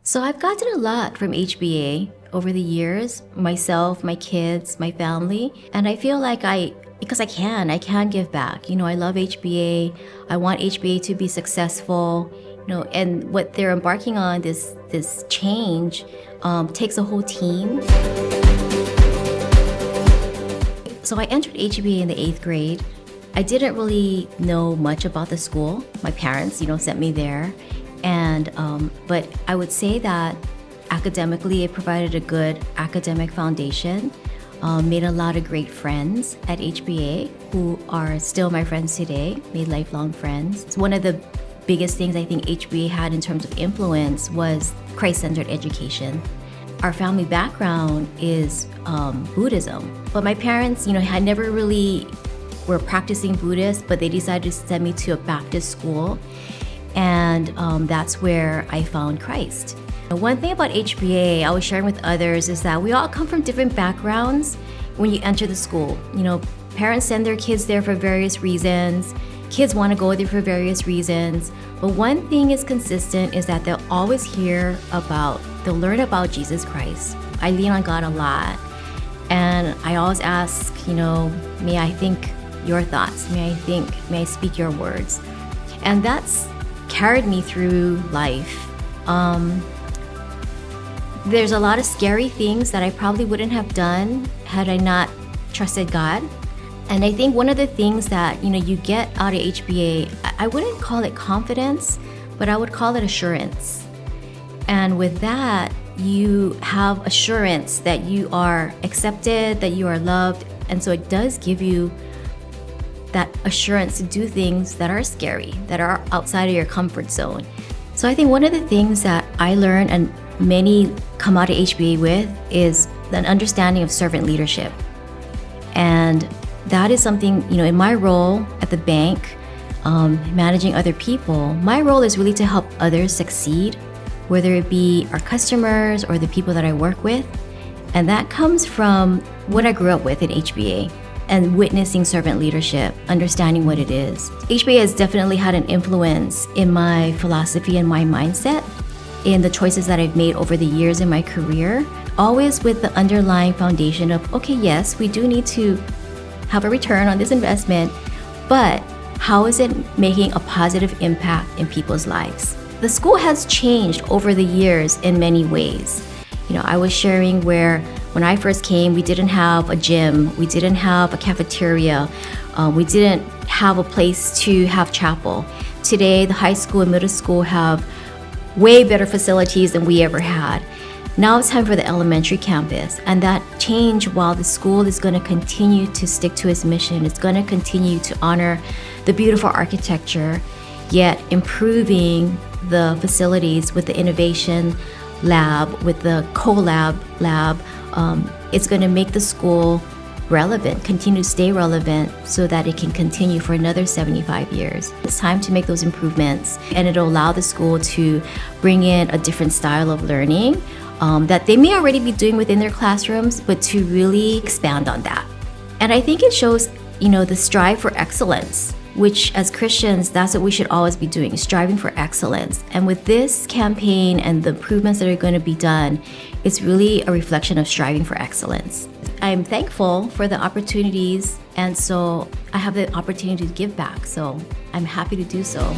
So I've gotten a lot from HBA over the years, myself, my kids, my family, and I feel like because I can give back. I love HBA. I want HBA to be successful, and what they're embarking on, this change, takes a whole team. So I entered HBA in the 8th grade. I didn't really know much about the school. My parents, sent me there. But I would say that academically, it provided a good academic foundation, made a lot of great friends at HBA who are still my friends today, made lifelong friends. It's one of the biggest things I think HBA had in terms of influence was Christ-centered education. Our family background is Buddhism, but my parents, had never really were practicing Buddhist, but they decided to send me to a Baptist school. And that's where I found Christ. One thing about HBA I was sharing with others is that we all come from different backgrounds when you enter the school. Parents send their kids there for various reasons. Kids want to go there for various reasons. But one thing is consistent is that they'll always they'll learn about Jesus Christ. I lean on God a lot. And I always ask, may I think your thoughts? May I speak your words? And that's carried me through life. There's a lot of scary things that I probably wouldn't have done had I not trusted God. And I think one of the things that you get out of HBA, I wouldn't call it confidence, but I would call it assurance. And with that, you have assurance that you are accepted, that you are loved, and so it does give you that assurance to do things that are scary, that are outside of your comfort zone. So I think one of the things that I learned and many come out of HBA with is an understanding of servant leadership. And that is something, in my role at the bank, managing other people, my role is really to help others succeed, whether it be our customers or the people that I work with. And that comes from what I grew up with in HBA. And witnessing servant leadership, understanding what it is. HBA has definitely had an influence in my philosophy and my mindset, in the choices that I've made over the years in my career, always with the underlying foundation of, okay, yes, we do need to have a return on this investment, but how is it making a positive impact in people's lives? The school has changed over the years in many ways. I was sharing where when I first came, we didn't have a gym, we didn't have a cafeteria, we didn't have a place to have chapel. Today, the high school and middle school have way better facilities than we ever had. Now it's time for the elementary campus, and that change, while the school is going to continue to stick to its mission, it's going to continue to honor the beautiful architecture, yet improving the facilities with the innovation lab, with the co-lab lab. It's going to make the school relevant, continue to stay relevant so that it can continue for another 75 years. It's time to make those improvements, and it'll allow the school to bring in a different style of learning that they may already be doing within their classrooms, but to really expand on that. And I think it shows, the strive for excellence, which as Christians, that's what we should always be doing, striving for excellence. And with this campaign and the improvements that are going to be done, it's really a reflection of striving for excellence. I'm thankful for the opportunities, and so I have the opportunity to give back, so I'm happy to do so.